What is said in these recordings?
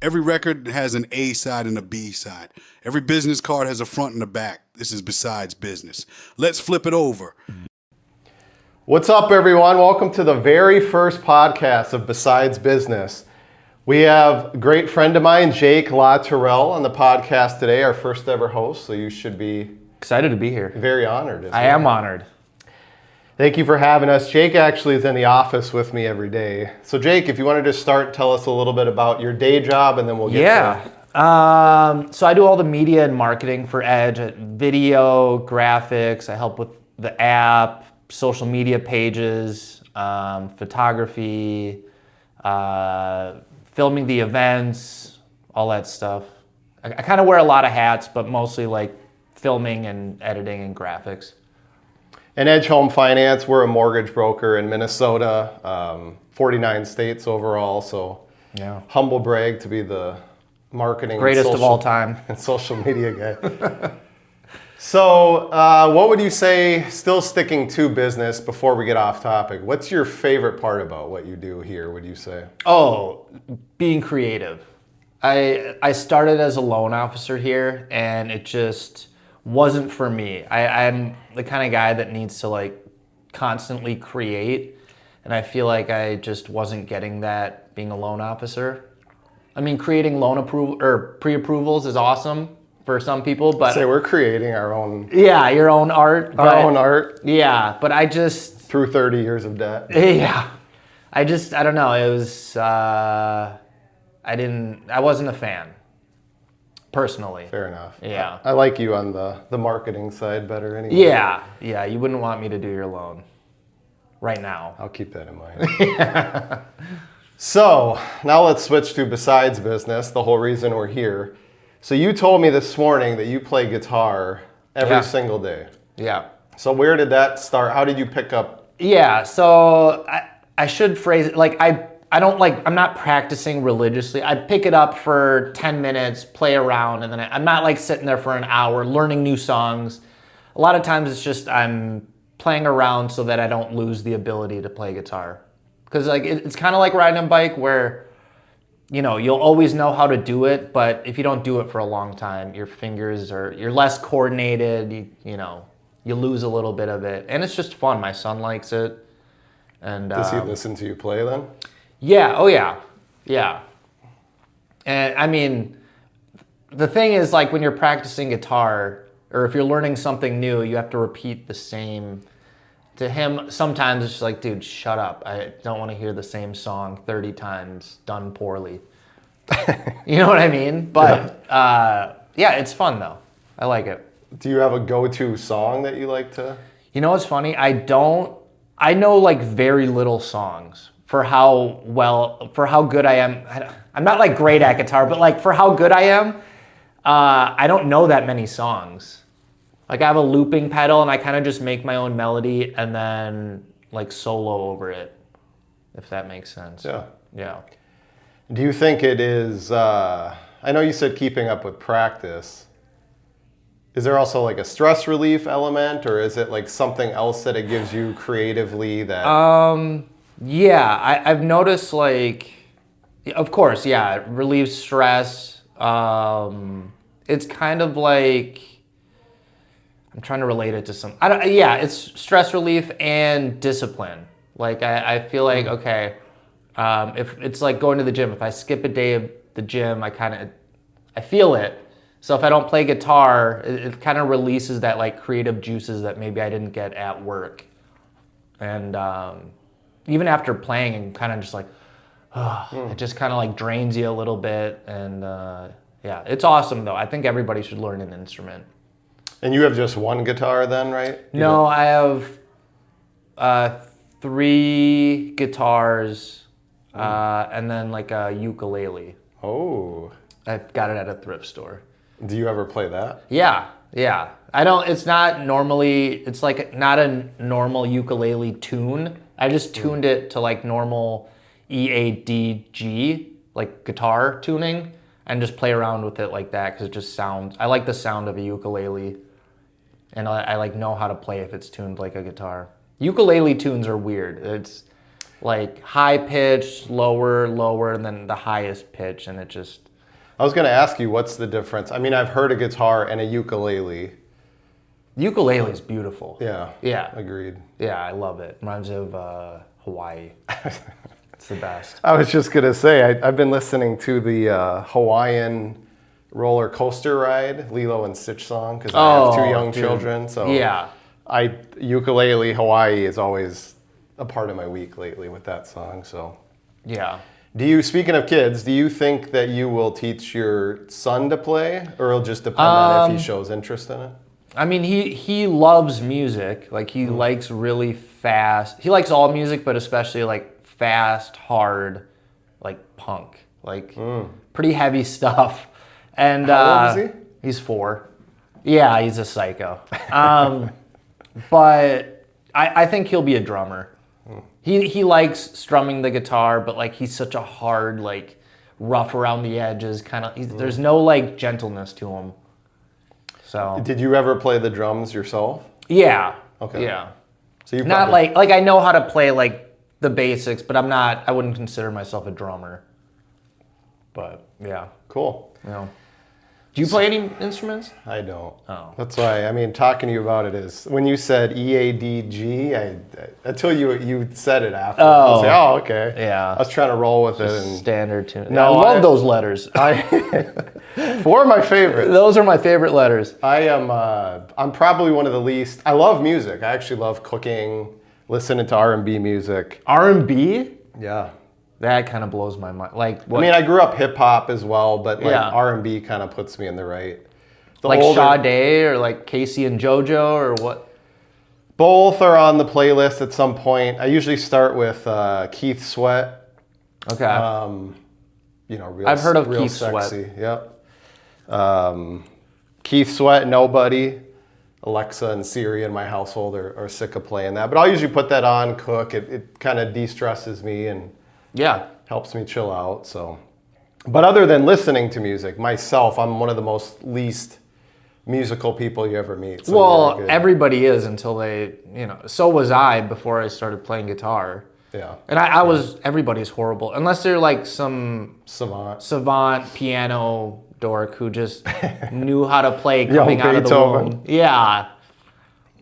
Every record has an A side and a B side. Every business card has a front and a back. This is Besides Business. Let's flip it over. What's up, everyone? Welcome to the very first podcast of Besides Business. We have a great friend of mine, Jake LaTourelle, on the podcast today, our first ever host, so you should be excited to be here. Very honored. I am honored. Thank you for having us. Jake actually is in the office with me every day. So Jake, if you want to just start, tell us a little bit about your day job, and then we'll get to so I do all the media and marketing for Edge, video, graphics. I help with the app, social media pages, photography, filming the events, all that stuff. I kind of wear a lot of hats, but mostly like filming and editing and graphics. And Edge Home Finance, we're a mortgage broker in Minnesota, 49 states overall. So yeah, humble brag to be the marketing greatest of all time and social media guy. So what would you say, still sticking to business before we get off topic, what's your favorite part about what you do here, would you say? Oh, being creative. I started as a loan officer here, and it just wasn't for me. I'm the kind of guy that needs to like constantly create, and I feel like I just wasn't getting that being a loan officer. I mean, creating loan approval or pre-approvals is awesome for some people, but say we're creating our own. Yeah, your own art. Own art. Yeah, but I just through 30 years of debt. Yeah, I don't know. It was I wasn't a fan. Personally. Fair enough. Yeah. I like you on the marketing side better anyway. Yeah, you wouldn't want me to do your loan right now. I'll keep that in mind. So now let's switch to Besides Business, the whole reason we're here. So you told me this morning that you play guitar every single day. Yeah. So where did that start? How did you pick up? Yeah, so I should phrase it like I'm not practicing religiously. I pick it up for 10 minutes, play around, and then I'm not like sitting there for an hour learning new songs. A lot of times it's just I'm playing around so that I don't lose the ability to play guitar. Because like it's kind of like riding a bike where, you know, you'll always know how to do it, but if you don't do it for a long time, your fingers you're less coordinated, you lose a little bit of it. And it's just fun. My son likes it. And does he listen to you play then? Yeah, oh yeah. And I mean, the thing is like when you're practicing guitar or if you're learning something new, you have to repeat the same. To him, sometimes it's just like, dude, shut up. I don't want to hear the same song 30 times done poorly. You know what I mean? But yeah, it's fun though. I like it. Do you have a go-to song that you like to? You know what's funny? I know like very little songs. For how good I am. I'm not like great at guitar, but like for how good I am, I don't know that many songs. Like I have a looping pedal and I kind of just make my own melody and then like solo over it, if that makes sense. Yeah. Do you think it is, I know you said keeping up with practice. Is there also like a stress relief element, or is it like something else that it gives you creatively that... Yeah, I've noticed like, of course, yeah, it relieves stress. It's kind of like, I'm trying to relate it to it's stress relief and discipline. Like I feel like, okay, if it's like going to the gym, if I skip a day of the gym, I feel it. So if I don't play guitar, it kind of releases that like creative juices that maybe I didn't get at work. And, even after playing and kind of just like, it just kind of like drains you a little bit. And yeah, it's awesome though. I think everybody should learn an instrument. And you have just one guitar then, right? No, I have 3 guitars and then like a ukulele. Oh. I got it at a thrift store. Do you ever play that? Yeah. It's like not a normal ukulele tune. I just tuned it to like normal E, A, D, G, like guitar tuning, and just play around with it like that because it just sounds, I like the sound of a ukulele, and I like know how to play if it's tuned like a guitar. Ukulele tunes are weird. like high pitch, lower, and then the highest pitch, and it just. I was going to ask you, what's the difference? I mean, I've heard a guitar and a ukulele. Ukulele is beautiful. Yeah. Yeah. Agreed. Yeah, I love it. Reminds me of Hawaii. It's the best. I was just going to say, I've been listening to the Hawaiian roller coaster ride, Lilo and Stitch song, because I have two young children. So yeah. Ukulele Hawaii is always a part of my week lately with that song. So Yeah. speaking of kids, do you think that you will teach your son to play, or it'll just depend on if he shows interest in it? I mean, he loves music. Like, he likes really fast. He likes all music, but especially like fast, hard, like punk, like pretty heavy stuff. And How old is he? He's 4. Yeah, he's a psycho. But I think he'll be a drummer. He likes strumming the guitar, but like he's such a hard, like rough around the edges kind of. There's no like gentleness to him. So. Did you ever play the drums yourself? Yeah. Okay. Yeah. So you Not like I know how to play like the basics, but I wouldn't consider myself a drummer. But yeah. Cool. Yeah. Do you play any instruments? I don't. Oh. That's why, I mean, talking to you about it is, when you said EADG, until you said it after, I was like, oh, okay. Yeah. I was trying to roll with it. And Standard tune. No, I love those letters. 4 of my favorites. Those are my favorite letters. I'm probably one of the least, I love music. I actually love cooking, listening to R&B music. R&B? Yeah. That kind of blows my mind. Like, what? I mean, I grew up hip hop as well, but like Yeah. R&B kind of puts me in the right. Like Sade or like Casey and JoJo or what? Both are on the playlist at some point. I usually start with Keith Sweat. Okay. Real, I've heard of real Keith sexy. Yep. Keith Sweat, Nobody. Alexa and Siri in my household are sick of playing that. But I'll usually put that on, cook. It kind of de-stresses me and helps me chill out. So, but other than listening to music, myself, I'm one of the most least musical people you ever meet. So well, everybody is until they, so was I before I started playing guitar. Yeah. And everybody's horrible. Unless they're like some savant piano dork who just knew how to play coming out of the womb. Yeah.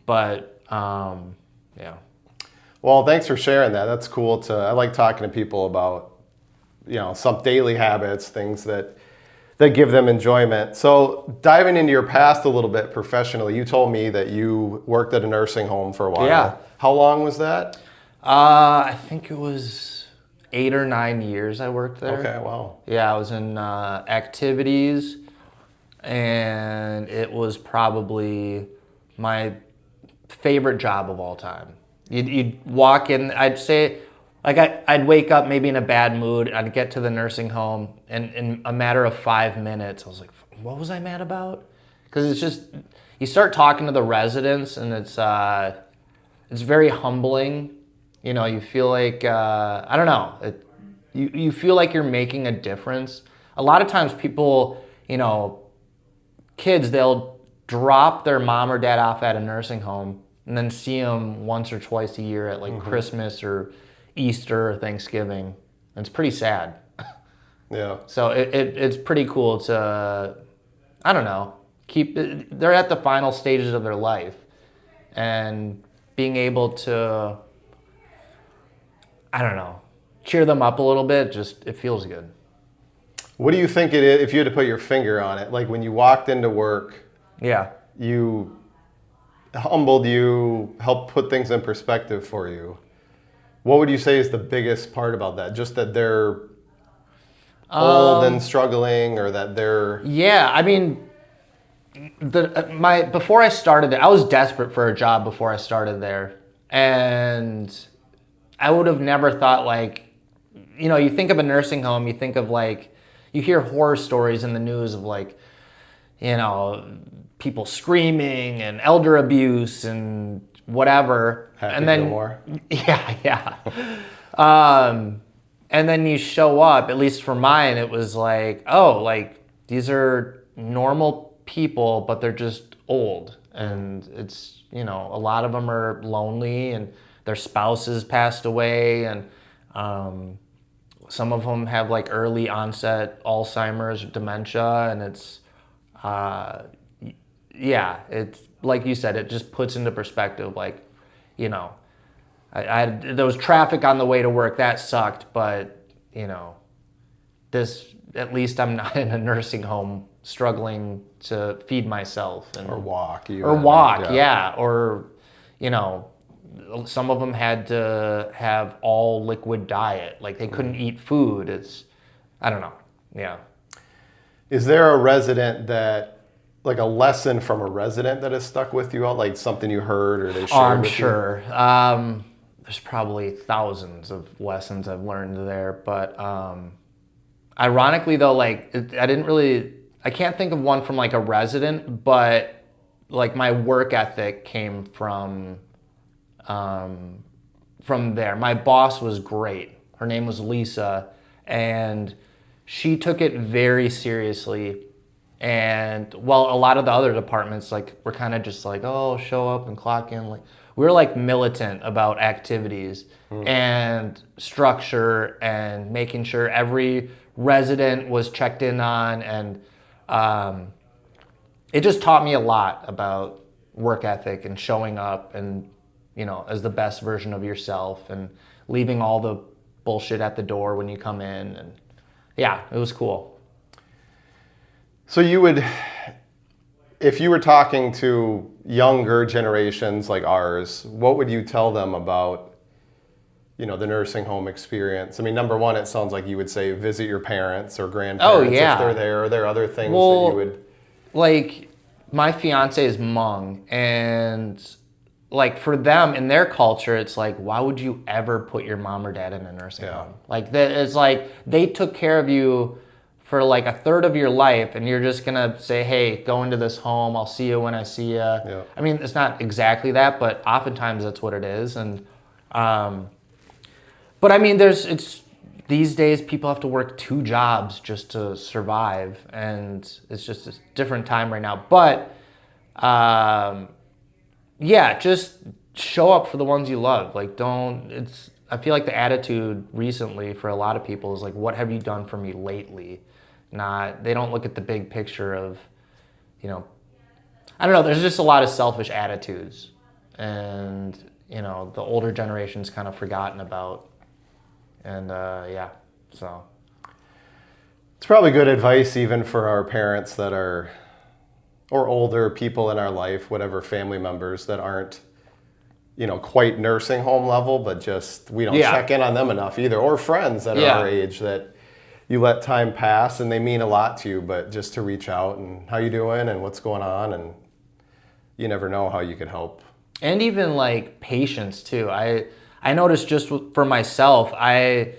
But, yeah. Well, thanks for sharing that. That's cool I like talking to people about, some daily habits, things that give them enjoyment. So diving into your past a little bit professionally, you told me that you worked at a nursing home for a while. Yeah. How long was that? I think it was 8 or 9 years I worked there. Okay, wow. Yeah, I was in activities, and it was probably my favorite job of all time. You'd walk in, I'd say, like I'd wake up maybe in a bad mood, I'd get to the nursing home, and in a matter of 5 minutes, I was like, what was I mad about? Because it's just, you start talking to the residents, and it's very humbling. You feel like, I don't know, you feel like you're making a difference. A lot of times people, kids, they'll drop their mom or dad off at a nursing home and then see them once or twice a year at like Christmas or Easter or Thanksgiving. And it's pretty sad. Yeah. So it's pretty cool to, I don't know, they're at the final stages of their life, and being able to, I don't know, cheer them up a little bit, it feels good. What do you think it is, if you had to put your finger on it, like when you walked into work, you humbled you, helped put things in perspective for you. What would you say is the biggest part about that? Just that they're old and struggling, or that they're... Yeah, I mean, before I started there, I was desperate for a job before I started there. And I would have never thought, like, you think of a nursing home, you think of like, you hear horror stories in the news of like, people screaming and elder abuse and whatever. And then, yeah. And then you show up, at least for mine, it was like, oh, like these are normal people, but they're just old. And it's, a lot of them are lonely and their spouses passed away, and Some of them have like early onset Alzheimer's, dementia, and it's, it's like you said, it just puts into perspective, like, you know, there was traffic on the way to work, that sucked, but, you know, at least I'm not in a nursing home struggling to feed myself. Or walk. Or, you know, some of them had to have all liquid diet. Like they couldn't eat food. I don't know. Yeah. Is there a resident like a lesson from a resident that has stuck with you all? Like something you heard or they shared with you? I'm sure. There's probably thousands of lessons I've learned there. But ironically though, like I can't think of one from like a resident, but like my work ethic came from there. My boss was great. Her name was Lisa, and she took it very seriously. And while a lot of the other departments like were kind of just like, oh, show up and clock in, like we were like militant about activities and structure and making sure every resident was checked in on, and it just taught me a lot about work ethic and showing up and, you know, as the best version of yourself and leaving all the bullshit at the door when you come in. And yeah, it was cool. So if you were talking to younger generations like ours, what would you tell them about, you know, the nursing home experience? I mean, number one, it sounds like you would say visit your parents or grandparents if they're there. Are there other things that you would... Like, my fiance is Hmong, and like for them in their culture, it's like, why would you ever put your mom or dad in a nursing home? Like it's like they took care of you for like a third of your life, and you're just gonna say, hey, go into this home, I'll see you when I see you. Yeah. I mean, it's not exactly that, but oftentimes that's what it is. And but I mean, these days people have to work 2 jobs just to survive, and it's just a different time right now. But just show up for the ones you love. Like I feel like the attitude recently for a lot of people is like, what have you done for me lately? They don't look at the big picture of, you know, I don't know, there's just a lot of selfish attitudes, and, you know, the older generation's kind of forgotten about. And so. It's probably good advice even for our parents that are, or older people in our life, whatever family members that aren't, you know, quite nursing home level, but just, we don't check in on them enough either. Or friends that are our age that you let time pass and they mean a lot to you, but just to reach out and how you doing and what's going on, and you never know how you could help. And even like patience too. I noticed just for myself, I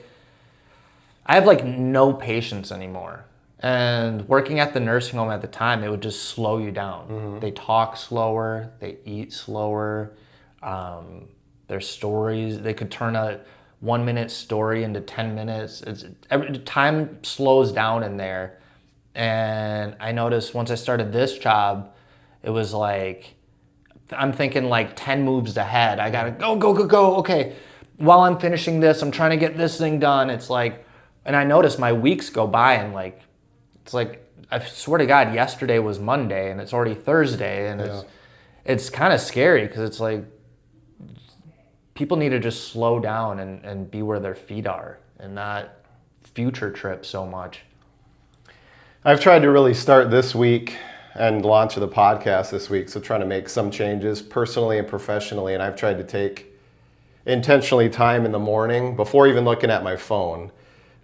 have like no patience anymore. And working at the nursing home at the time, it would just slow you down. Mm-hmm. They talk slower, they eat slower. Their stories, they could turn a 1-minute story into 10 minutes. Time slows down in there. And I noticed once I started this job, it was like, I'm thinking like 10 moves ahead. I gotta go. Okay, while I'm finishing this, I'm trying to get this thing done. It's like, and I noticed my weeks go by and like, it's like, I swear to God, yesterday was Monday and it's already Thursday, and it's kind of scary because it's like, people need to just slow down and be where their feet are and not future trip so much. I've tried to really start this week and launch the podcast this week, so trying to make some changes personally and professionally, and I've tried to take intentionally time in the morning before even looking at my phone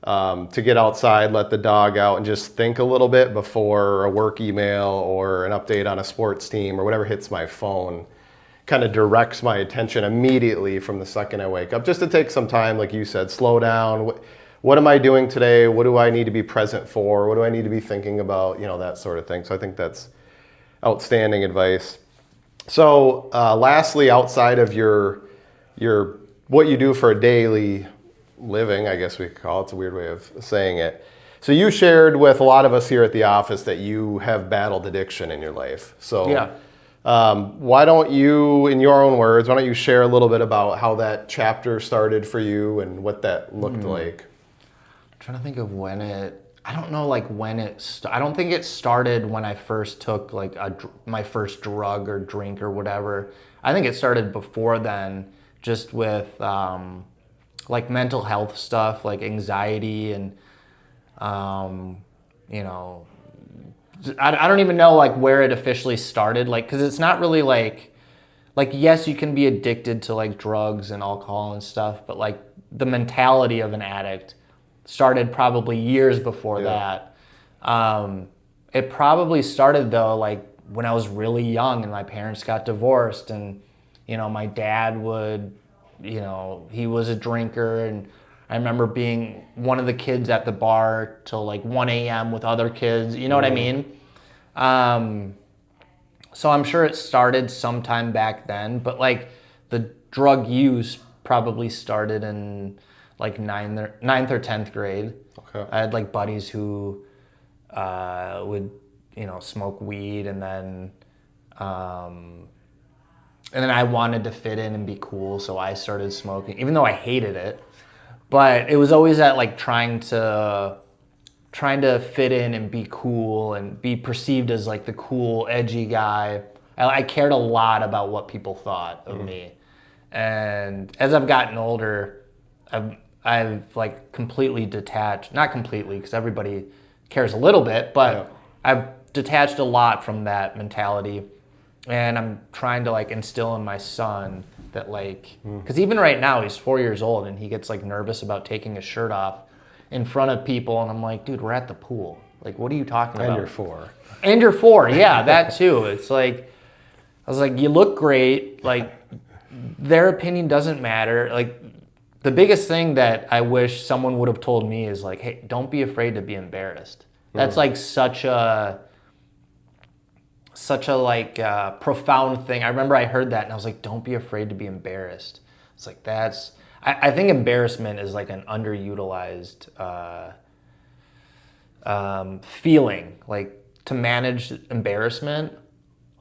to get outside, let the dog out, and just think a little bit before a work email or an update on a sports team or whatever hits my phone. Kind of directs my attention immediately from the second I wake up, just to take some time, like you said, slow down. What am I doing today? What do I need to be present for? What do I need to be thinking about? You know, that sort of thing. So I think that's outstanding advice. So lastly, outside of your what you do for a daily living, I guess we could call it, it's a weird way of saying it. So you shared with a lot of us here at the office that you have battled addiction in your life. So Why don't you, in your own words, why don't you share a little bit about how that chapter started for you and what that looked like? I'm trying to think of when I don't know like when I don't think it started when I first took like my first drug or drink or whatever. I think it started before then, just with like mental health stuff, like anxiety and you know, I don't even know like where it officially started, like, because it's not really like yes, you can be addicted to like drugs and alcohol and stuff, but like the mentality of an addict started probably years before that. It probably started though like when I was really young and my parents got divorced, and you know, my dad would, you know, he was a drinker, and I remember being one of the kids at the bar till like 1 a.m. with other kids. You know what I mean? So I'm sure it started sometime back then, but like the drug use probably started in like ninth or 10th grade. Okay. I had like buddies who would, you know, smoke weed, and then I wanted to fit in and be cool, so I started smoking, even though I hated it. But it was always that like trying to fit in and be cool and be perceived as like the cool, edgy guy. I cared a lot about what people thought of me. And as I've gotten older, I've like completely detached, not completely because everybody cares a little bit, but I've detached a lot from that mentality. And I'm trying to like instill in my son that like, because even right now he's 4 years old and he gets like nervous about taking his shirt off in front of people, and I'm like, dude, we're at the pool. Like, what are you talking about? And you're 4. And you're 4, yeah, that too. It's like, I was like, you look great. Like, their opinion doesn't matter. Like, the biggest thing that I wish someone would have told me is like, hey, don't be afraid to be embarrassed. That's like such a like profound thing. I remember I heard that and I was like, don't be afraid to be embarrassed. It's like, I think embarrassment is like an underutilized feeling. Like, to manage embarrassment,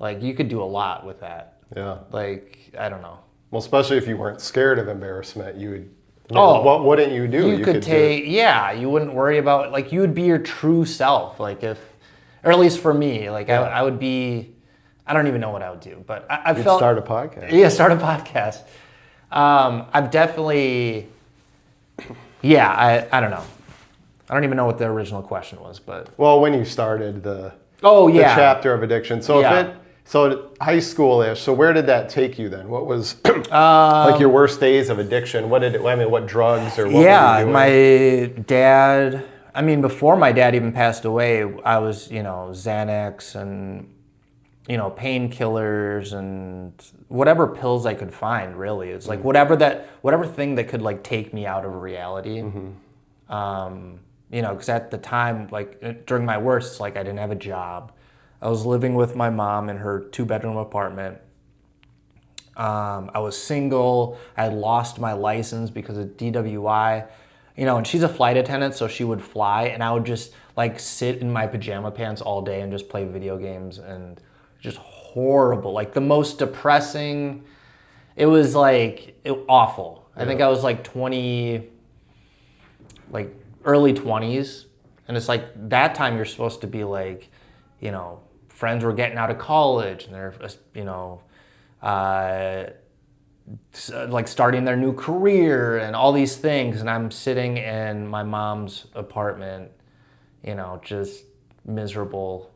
like you could do a lot with that. Yeah. Like, I don't know. Well, especially if you weren't scared of embarrassment, you would. What wouldn't you do? You could take, you wouldn't worry about, like, you would be your true self. Like, or at least for me, like, I would be, I don't even know what I would do, but I felt. Start a podcast. Yeah, start a podcast. I've definitely, I don't know. I don't even know what the original question was, but. Well, when you started the chapter of addiction. So so high school-ish, so where did that take you then? What was like your worst days of addiction? What drugs or what were you doing? My dad, I mean, before my dad even passed away, I was, you know, Xanax and, you know, painkillers and whatever pills I could find, really. It's like whatever thing that could like take me out of reality. You know, because at the time, like during my worst, like I didn't have a job. I was living with my mom in her 2-bedroom apartment. I was single. I had lost my license because of DWI. You know, and she's a flight attendant, so she would fly, and I would just like sit in my pajama pants all day and just play video games, and just horrible. Like the most depressing. It was like awful. I think I was like 20, like early 20s, and it's like that time you're supposed to be like, you know, friends were getting out of college and they're, you know, like starting their new career and all these things, and I'm sitting in my mom's apartment, you know, just miserable,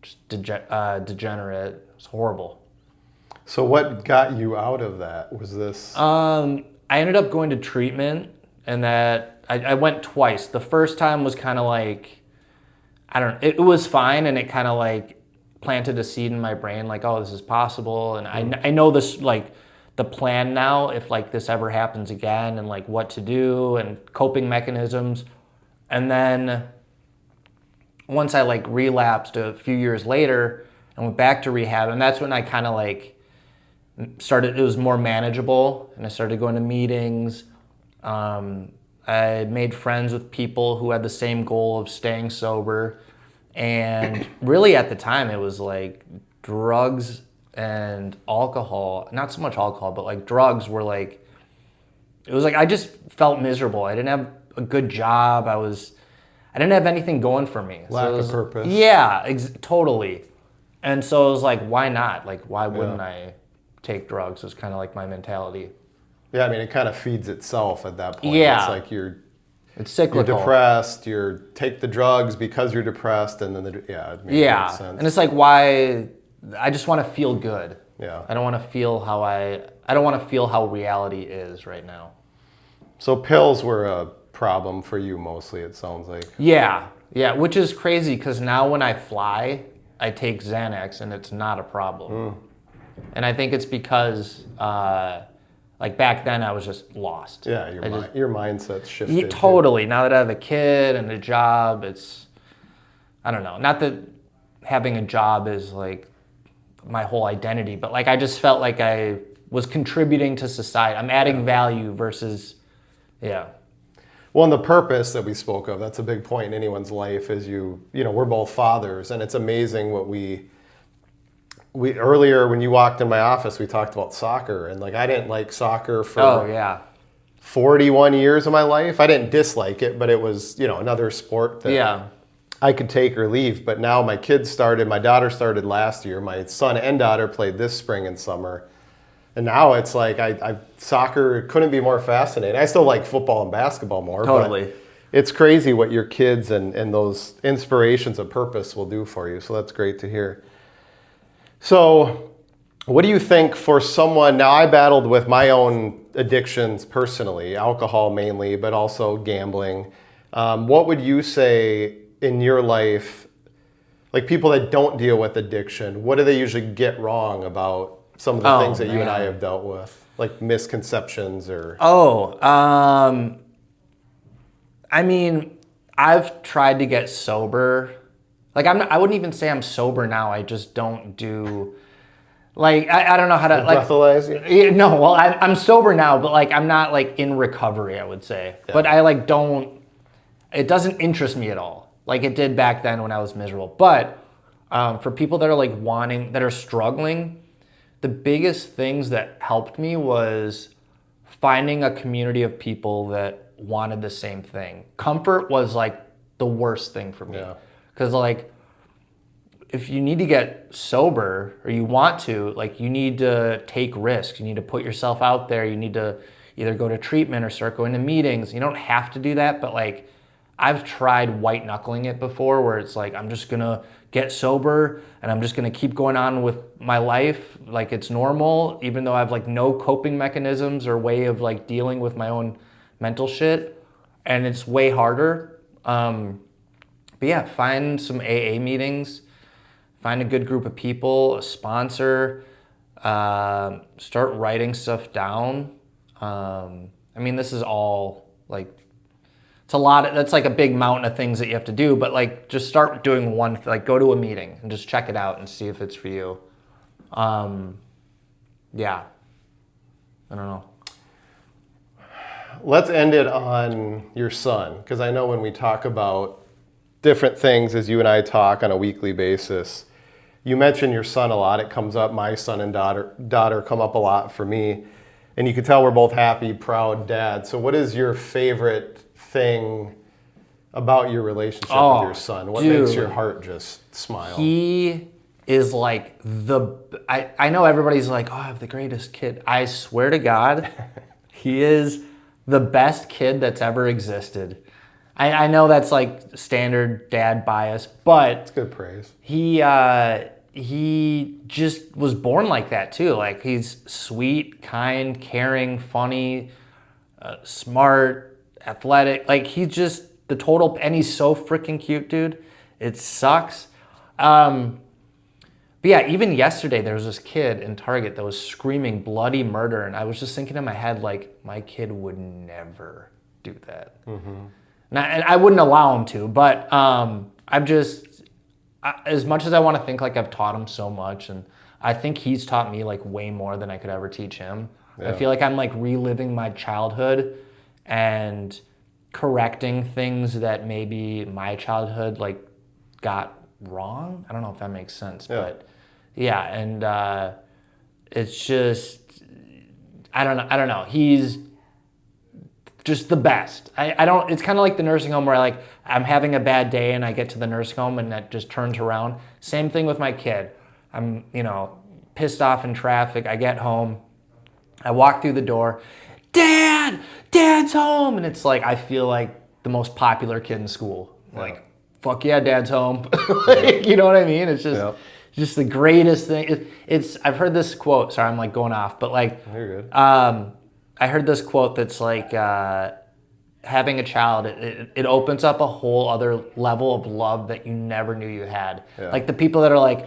just degenerate. It's horrible. So what got you out of that? Was this? I ended up going to treatment, and that I went twice. The first time was kind of like, it was fine, and it kind of like planted a seed in my brain, like, oh, this is possible, and I know this, like, the plan now, if like this ever happens again, and like what to do and coping mechanisms. And then once I like relapsed a few years later and went back to rehab, and that's when I kind of like started, it was more manageable, and I started going to meetings. I made friends with people who had the same goal of staying sober. And really at the time it was like drugs and alcohol, not so much alcohol, but like drugs were like, it was like I just felt miserable. I didn't have a good job. I didn't have anything going for me. Lack of purpose. Yeah, totally. And so it was like, why not? Like, why wouldn't I take drugs? It was kind of like my mentality. Yeah, I mean, it kind of feeds itself at that point. Yeah. It's like it's cyclical. You're depressed, take the drugs because you're depressed, and then, it makes sense. And it's like, why? I just want to feel good. Yeah. I don't want to feel I don't want to feel how reality is right now. So pills were a problem for you mostly, it sounds like. Yeah, which is crazy because now when I fly, I take Xanax and it's not a problem. And I think it's because, like back then I was just lost. Yeah, your mindset's shifted. Yeah, totally. Now that I have a kid and a job, I don't know. Not that having a job is like my whole identity, but like I just felt like I was contributing to society. I'm adding value versus, Well, and the purpose that we spoke of, that's a big point in anyone's life is we're both fathers, and it's amazing what we earlier when you walked in my office, we talked about soccer, and like I didn't like soccer for 41 years of my life. I didn't dislike it, but it was, another sport that I could take or leave. But now my daughter started last year. My son and daughter played this spring and summer. And now it's like soccer couldn't be more fascinating. I still like football and basketball more. Totally. But it's crazy what your kids and those inspirations of purpose will do for you. So that's great to hear. So what do you think for someone, now I battled with my own addictions personally, alcohol mainly, but also gambling. What would you say in your life, like people that don't deal with addiction, what do they usually get wrong about some of the things that you and I have dealt with, like misconceptions or? I mean, I've tried to get sober. Like I wouldn't even say I'm sober now. I just don't do, like, I don't know how to like. Breathalyze you? No, well, I'm sober now, but like I'm not like in recovery, I would say. Yeah. But I like it doesn't interest me at all. Like it did back then when I was miserable. But for people that are like that are struggling, the biggest things that helped me was finding a community of people that wanted the same thing. Comfort was like the worst thing for me. Because like, if you need to get sober or you want to, like you need to take risks. You need to put yourself out there. You need to either go to treatment or start going to meetings. You don't have to do that, but like I've tried white knuckling it before where it's like, I'm just gonna get sober and I'm just gonna keep going on with my life like it's normal, even though I have like no coping mechanisms or way of like dealing with my own mental shit. And it's way harder. But yeah, find some AA meetings, find a good group of people, a sponsor, start writing stuff down. I mean, this is all like, it's a lot, that's like a big mountain of things that you have to do, but like just start doing one, like go to a meeting and just check it out and see if it's for you. Yeah, I don't know. Let's end it on your son, because I know when we talk about different things as you and I talk on a weekly basis, you mention your son a lot. It comes up, my son and daughter come up a lot for me. And you can tell we're both happy, proud dads. So what is your favorite thing about your relationship with your son? What makes your heart just smile? He is like I know everybody's like, oh, I have the greatest kid. I swear to God, he is the best kid that's ever existed. I know that's like standard dad bias, but it's good praise. He just was born like that too. Like he's sweet, kind, caring, funny, smart, athletic. Like he's just the total, and he's so freaking cute, dude. It sucks. But yeah, even yesterday there was this kid in Target that was screaming bloody murder, and I was just thinking in my head, like, my kid would never do that. Mm-hmm. And I wouldn't allow him to, but as much as I want to think like I've taught him so much, and I think he's taught me like way more than I could ever teach him. Yeah. I feel like I'm like reliving my childhood and correcting things that maybe my childhood like got wrong. I don't know if that makes sense, but yeah. And it's just, I don't know. He's just the best. I don't, it's kind of like the nursing home where I'm having a bad day and I get to the nursing home and that just turns around. Same thing with my kid. I'm, pissed off in traffic. I get home. I walk through the door. Dad's home. And it's like, I feel like the most popular kid in school. Like, fuck yeah, Dad's home. You know what I mean? It's just the greatest thing. I've heard this quote. Sorry, I'm going off, but you're good. I heard this quote that's having a child, it opens up a whole other level of love that you never knew you had. Yeah. Like the people that are like,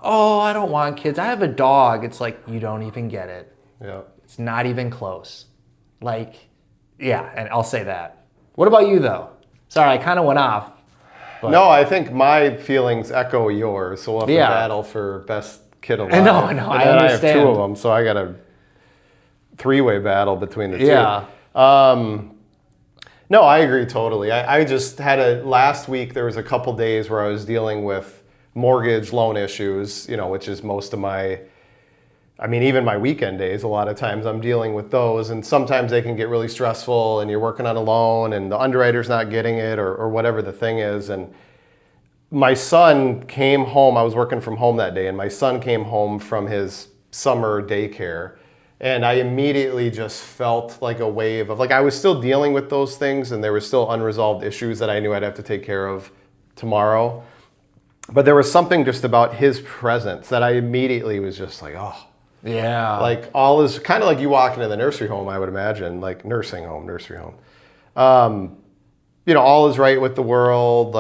oh, I don't want kids. I have a dog. It's like, you don't even get it. Yeah. It's not even close. And I'll say that. What about you though? Sorry, I kind of went off. But. No, I think my feelings echo yours. So we'll have to battle for best kid alive. I know. I understand. I have two of them, so I got a three-way battle between the two. Yeah. No, I agree totally. I just had last week there was a couple days where I was dealing with mortgage loan issues, which is most of even my weekend days, a lot of times I'm dealing with those, and sometimes they can get really stressful and you're working on a loan and the underwriter's not getting it or whatever the thing is. And my son came home, I was working from home that day, and my son came home from his summer daycare. And I immediately just felt like a wave of, I was still dealing with those things and there were still unresolved issues that I knew I'd have to take care of tomorrow. But there was something just about his presence that I immediately was just like, oh. Yeah. All is kind of like you walk into the nursery home, I would imagine, nursery home. All is right with the world.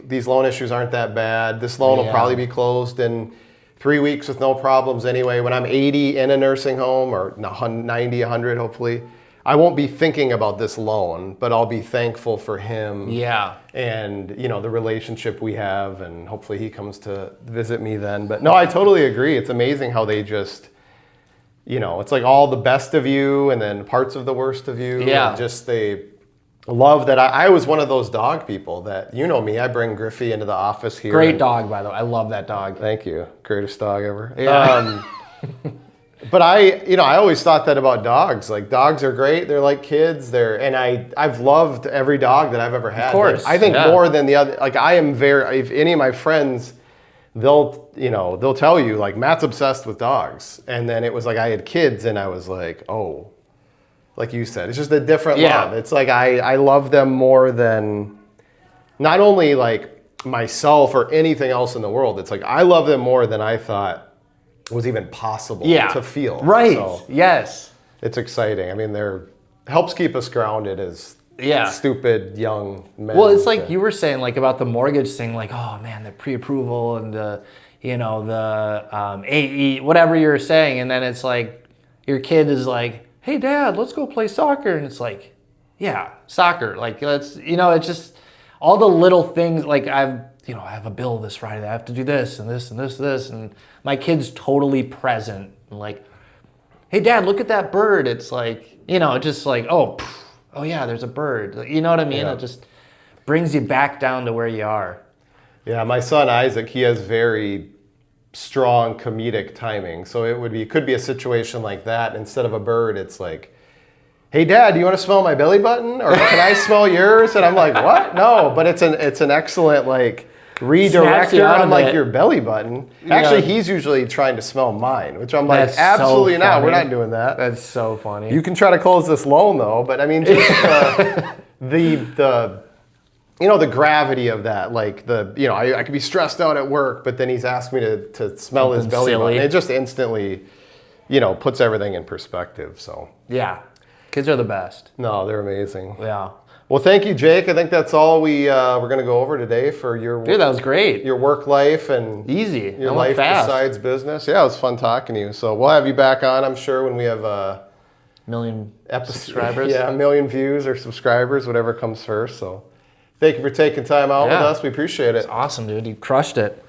These loan issues aren't that bad. This loan will probably be closed in 3 weeks with no problems anyway. When I'm 80 in a nursing home, or 90, 100 hopefully, I won't be thinking about this loan, but I'll be thankful for him. Yeah. And, the relationship we have, and hopefully he comes to visit me then. But no, I totally agree. It's amazing how they just, it's all the best of you and then parts of the worst of you. Yeah. And just they love that. I was one of those dog people that, me, I bring Griffey into the office here. Great dog, by the way. I love that dog. Thank you. Greatest dog ever. Yeah. But I always thought that about dogs. Dogs are great. They're like kids. I've loved every dog that I've ever had. Of course. I think more than the other. I am if any of my friends, they'll tell you Matt's obsessed with dogs. And then it was I had kids and I was like, oh, like you said, it's just a different love. It's I love them more than not only myself or anything else in the world. It's I love them more than I thought was even possible to feel. Right. So yes. It's exciting. They're helps keep us grounded as stupid young men. Well, it's you were saying about the mortgage thing, oh man, the pre-approval and the AE, whatever you're saying, and then it's your kid is hey Dad, let's go play soccer, and it's soccer. Let's it's just all the little things. I have a bill this Friday. I have to do this and this and this, and my kid's totally present. Hey Dad, look at that bird. It's just oh yeah, there's a bird. You know what I mean? Yeah. It just brings you back down to where you are. Yeah, my son Isaac, he has very strong comedic timing. So it could be a situation like that. Instead of a bird, it's hey Dad, do you want to smell my belly button? Or can I smell yours? And I'm what? No, but it's an excellent redirector on your belly button. Actually, he's usually trying to smell mine, which I'm That's absolutely so not. We're funny. not doing that. That's so funny. You can try to close this loan though, but just the gravity of that, I could be stressed out at work, but then he's asked me to smell his belly button. It just instantly, puts everything in perspective. So yeah, kids are the best. no, they're amazing. Yeah. Well, thank you, Jake. I think that's all we're going to go over today for your Dude, that was great. your work life and Easy. your life besides business. Yeah, it was fun talking to you. So we'll have you back on, I'm sure, when we have a million episode, subscribers. Yeah, 1 million views or subscribers, whatever comes first. So thank you for taking time out with us. We appreciate it. Awesome, dude. You crushed it.